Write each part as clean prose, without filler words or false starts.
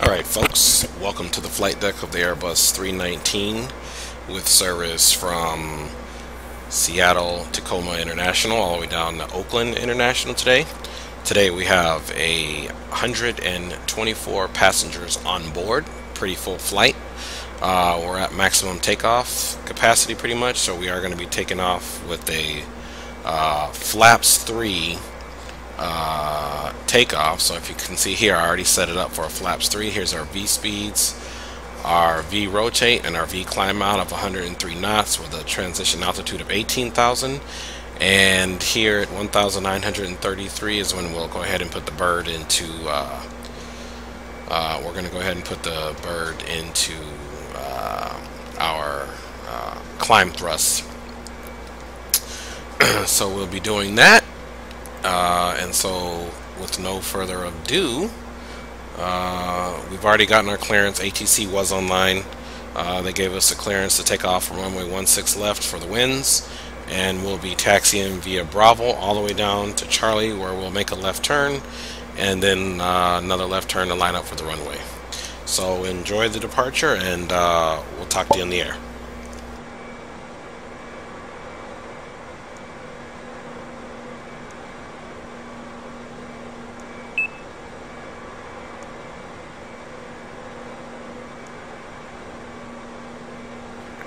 Alright folks, welcome to the flight deck of the Airbus 319 with service from Seattle, Tacoma International all the way down to Oakland International today. Today we have 124 passengers on board, pretty full flight. We're at maximum takeoff capacity pretty much, so we are going to be taking off with a flaps 3 takeoff. So if you can see here, I already set it up for a flaps 3. Here's our V speeds, our V rotate, and our V climb out of 103 knots with a transition altitude of 18,000. And here at 1,933 is when we'll go ahead and put the bird into we're going to go ahead and put the bird into our climb thrust. So we'll be doing that. And so with no further ado, we've already gotten our clearance. ATC was online. They gave us a clearance to take off from runway 16 left for the winds, and we'll be taxiing via Bravo all the way down to Charlie, where we'll make a left turn and then another left turn to line up for the runway. So enjoy the departure, and we'll talk to you in the air.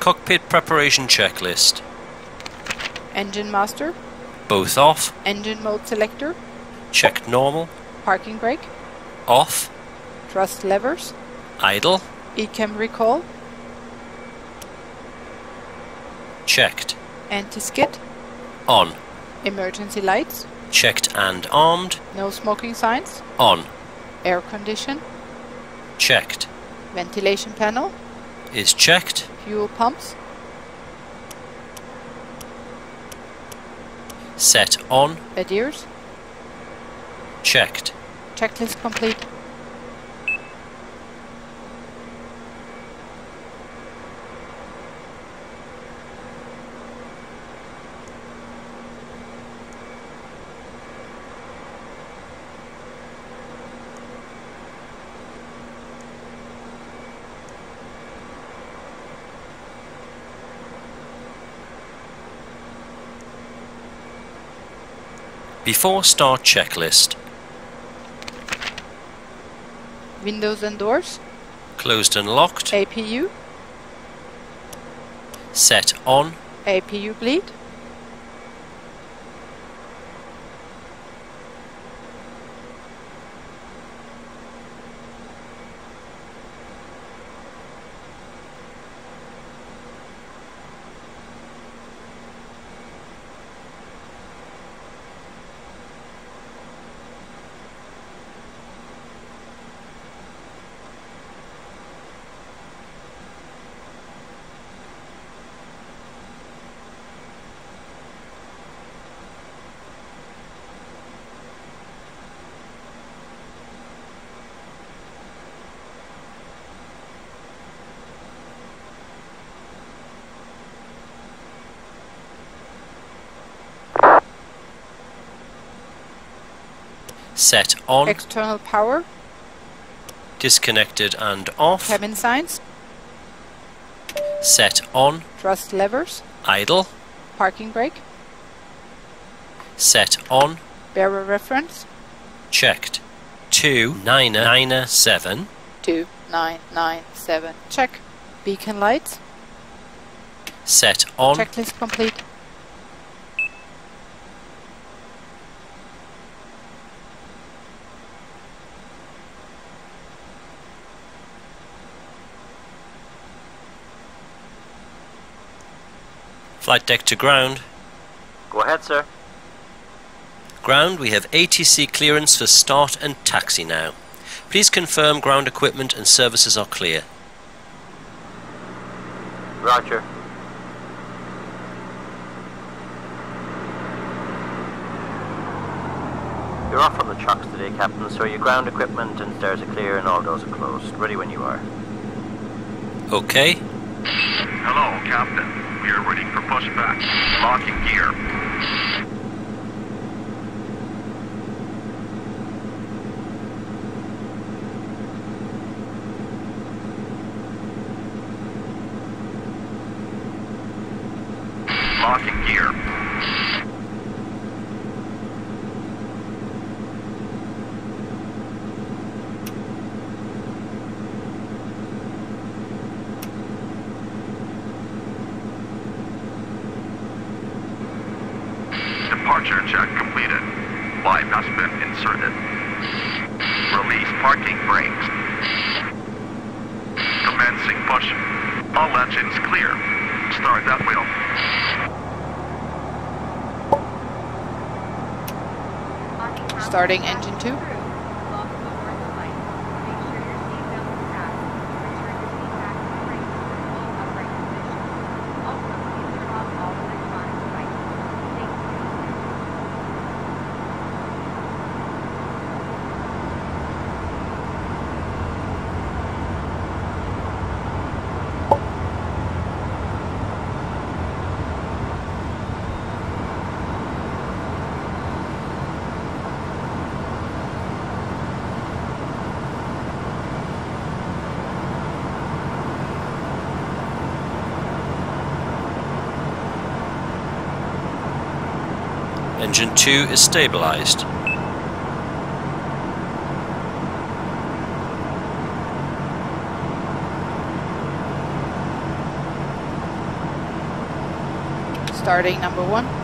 Cockpit preparation checklist. Engine master. Both off. Engine mode selector. Checked normal. Parking brake. Off. Thrust levers. Idle. ECAM recall. Checked. Anti-skid. On. Emergency lights. Checked and armed. No smoking signs. On. Air condition. Checked. Ventilation panel. Is checked. Fuel pumps. Set on. Adheres. Checked. Checklist complete. Before start checklist. Windows and doors. Closed and locked. APU. Set on. APU bleed. Set on. External power. Disconnected and off. Cabin signs. Set on. Thrust levers. Idle. Parking brake. Set on. Bearer reference. Checked. 2997. 2997. Check. Beacon lights. Set on. Checklist complete. Flight deck to ground. Go ahead, sir. Ground, we have ATC clearance for start and taxi now. Please confirm ground equipment and services are clear. Roger. You're off from the trucks today, Captain, so your ground equipment and stairs are clear and all doors are closed. Ready when you are. Okay. Hello, Captain. We are ready for pushback. Locking gear. Departure check completed. Live has been inserted. Release parking brakes. Commencing push. All engines clear. Start that wheel. Starting engine 2. Engine 2 is stabilized. Starting number 1.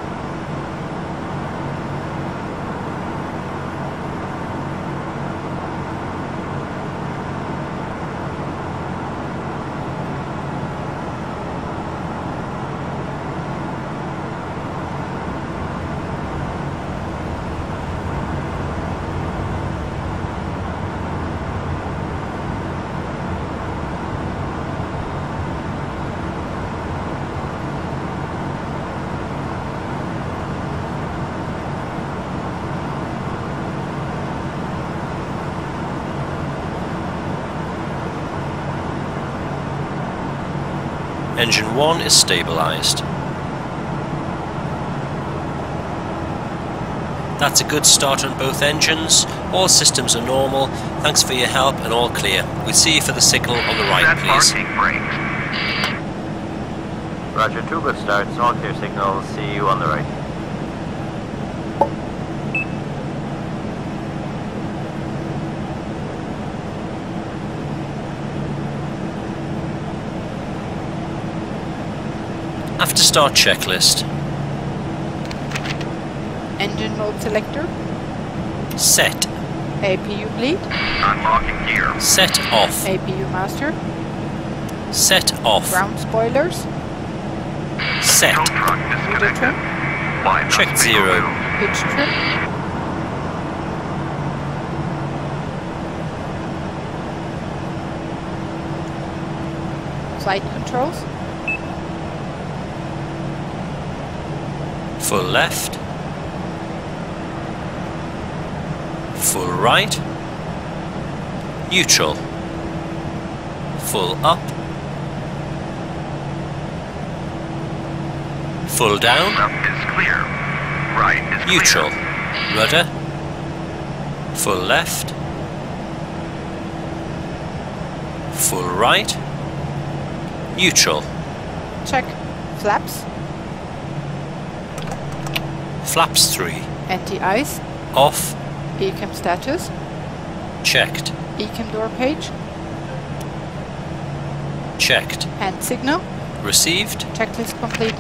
Engine 1 is stabilized. That's a good start on both engines. All systems are normal. Thanks for your help and all clear. We'll see you for the signal on the right, Set please. parking brakes. Roger, 2 good starts, all clear signals. See you on the right. After start checklist. Engine mode selector. Set. APU bleed. Unlocking gear. Set off. APU master. Set off. Ground spoilers. Set. Tow truck Reader disconnected. trim. Live Check has been 0. removed. Pitch trim. Flight controls. Full left. Full right. Neutral. Full up. Full down. Left is clear. Right is Neutral. clear. Rudder. Full left. Full right. Neutral. Check. Flaps. Flaps 3. Anti-ice. Off. ECAM status. Checked. ECAM door page. Checked. Hand signal. Received. Checklist complete.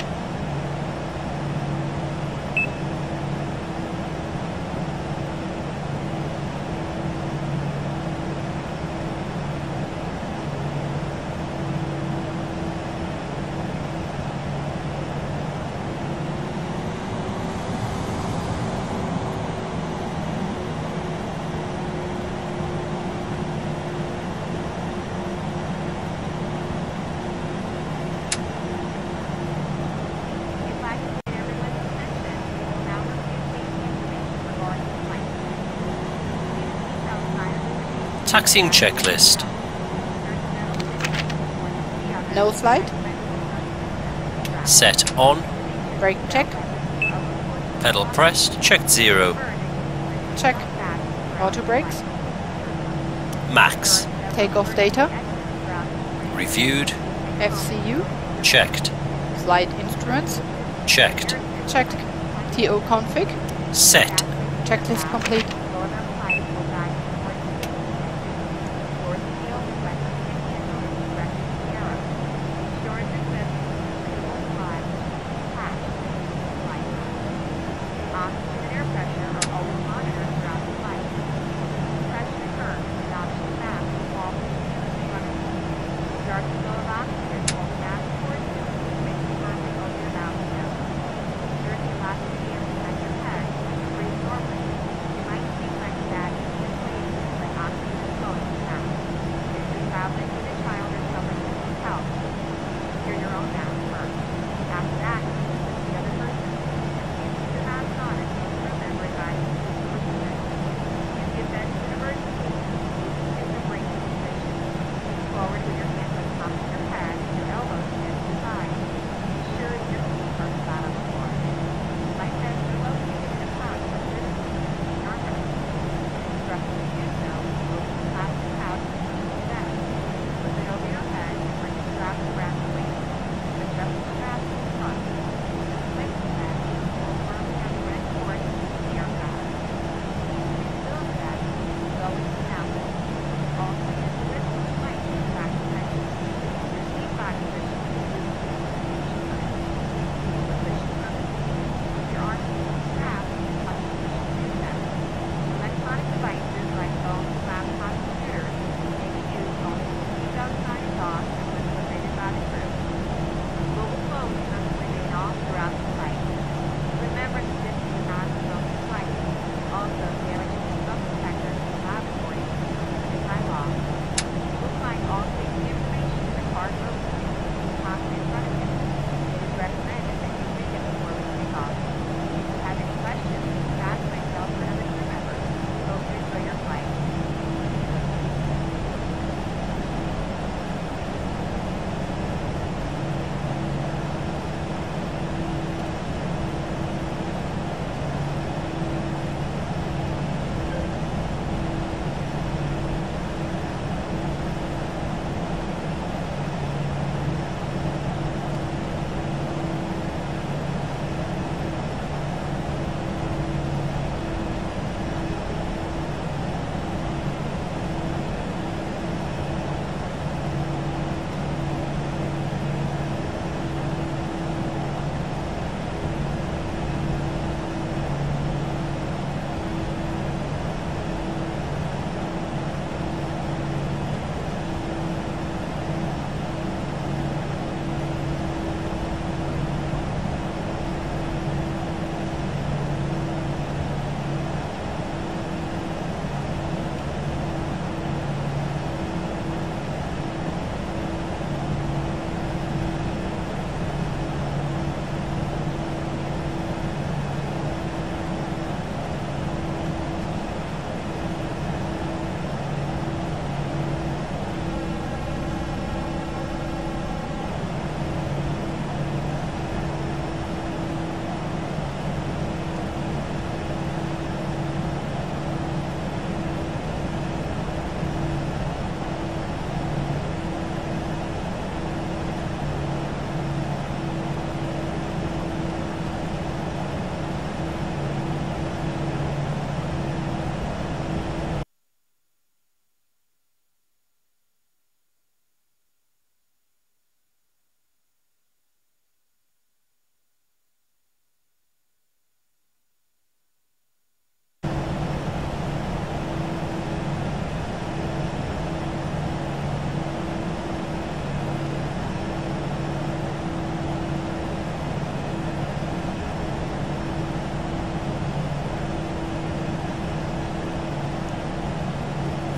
Taxiing checklist. No slide. Set on. Brake check. Pedal pressed. Checked 0. Check. Auto brakes. Max. Takeoff data. Reviewed. FCU. Checked. Flight instruments. Checked. Checked. TO config. Set. Checklist complete.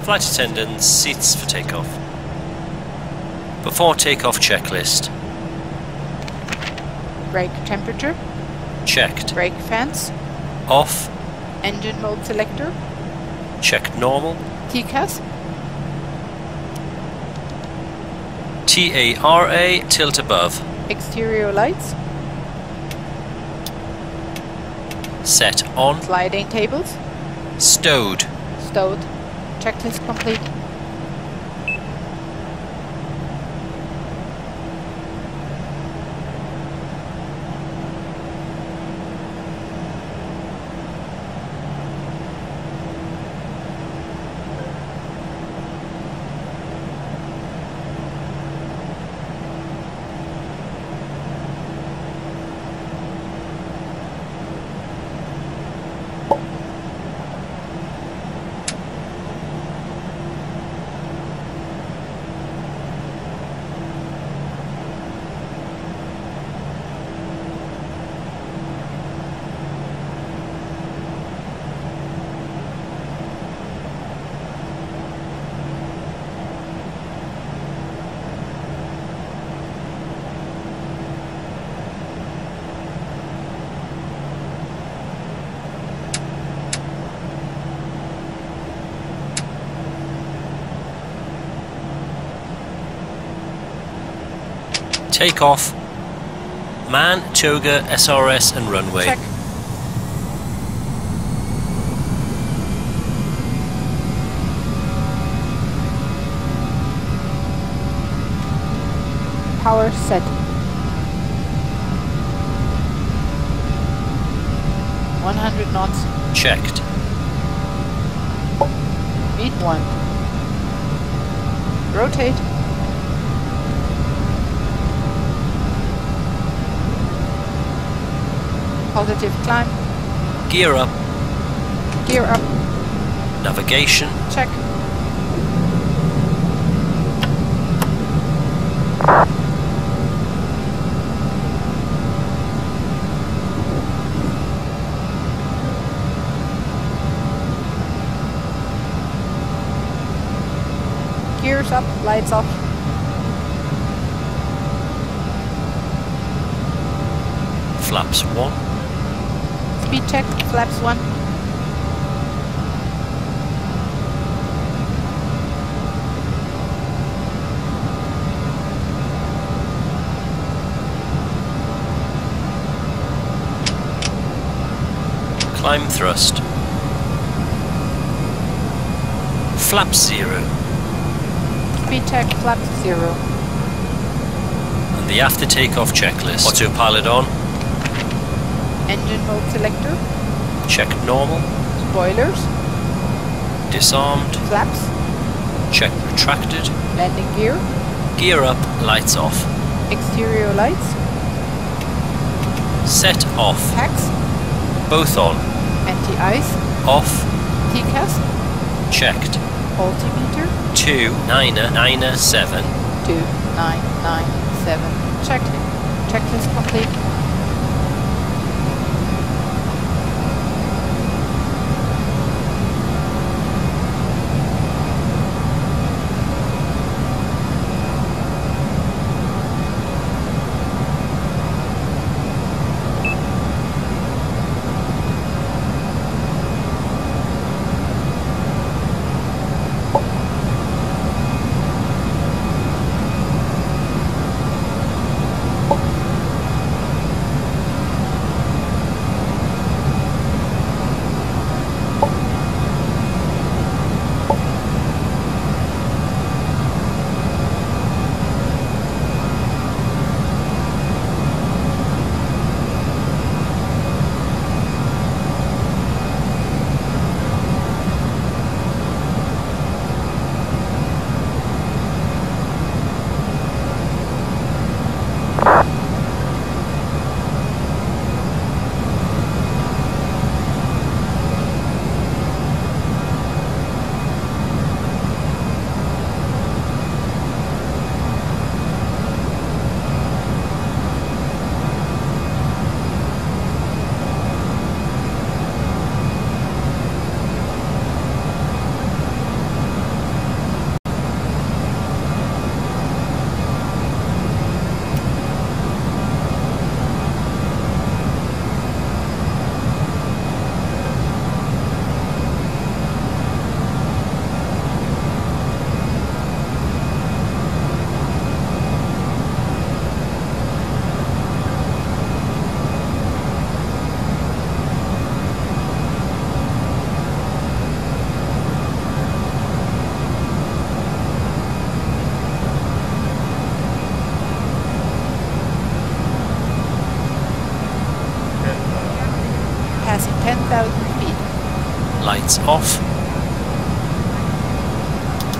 Flight attendants, seats for takeoff. Before takeoff checklist. Brake temperature. Checked. Brake fans. Off. Engine mode selector. Checked normal. TCAS. TARA, tilt above. Exterior lights. Set on. Sliding tables. Stowed. Stowed. Checklist complete. Takeoff. Man, toga, SRS and runway. Check. Power set. 100 knots. Checked. Speed 1. Rotate. Positive climb. Gear up. Gear up. Navigation. Check. Gears up, lights off. Flaps 1. Speed check, flaps 1. Climb thrust. Flaps 0. Speed check, flaps 0. And the after takeoff checklist. Autopilot on. Engine mode selector. Checked normal. Spoilers. Disarmed. Flaps. Checked retracted. Landing gear. Gear up. Lights off. Exterior lights. Set off. Tax. Both on. Anti-ice. Off. TCAS. Checked. Altimeter. 2997. 2997. Checked. Checklist complete. lights off.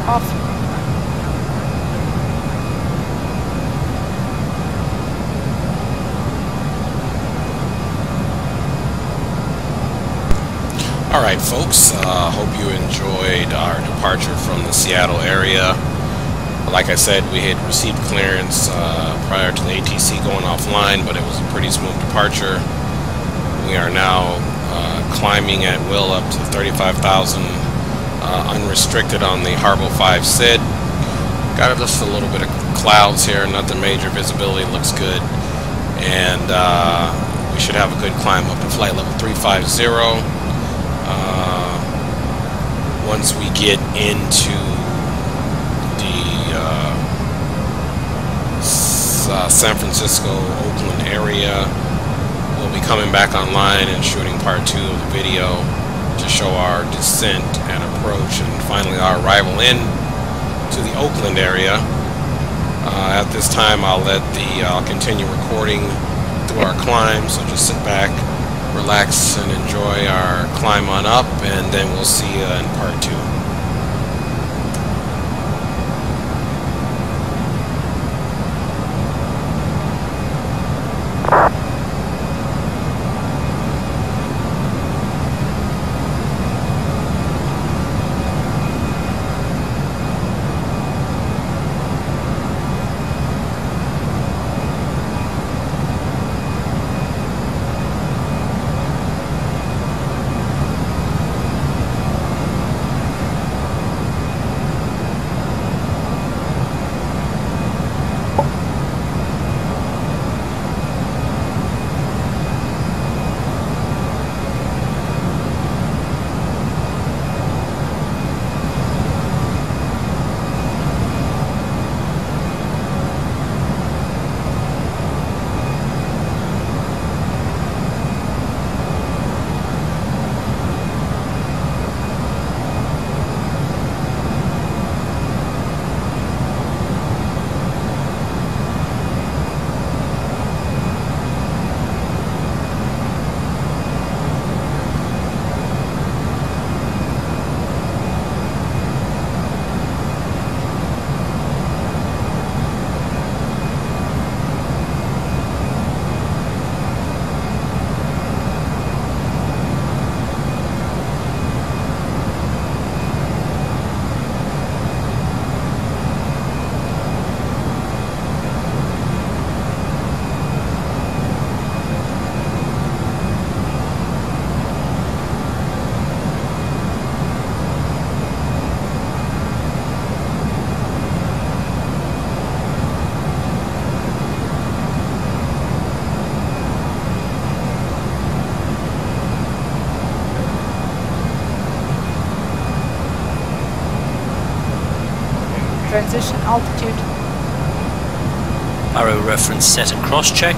Off. Alright folks, hope you enjoyed our departure from the Seattle area. Like I said, we had received clearance prior to the ATC going offline, but it was a pretty smooth departure. We are now climbing at will up to 35,000 unrestricted on the Harbor 5 SID. Got just a little bit of clouds here, nothing major, visibility looks good, and we should have a good climb up to flight level 350. Once we get into the San Francisco, Oakland area, we'll be coming back online and shooting part 2 of the video to show our descent and approach, and finally our arrival in to the Oakland area. At this time, I'll continue recording through our climb, so just sit back, relax, and enjoy our climb on up, and then we'll see you in part 2. Transition altitude. Arrow reference set and cross check.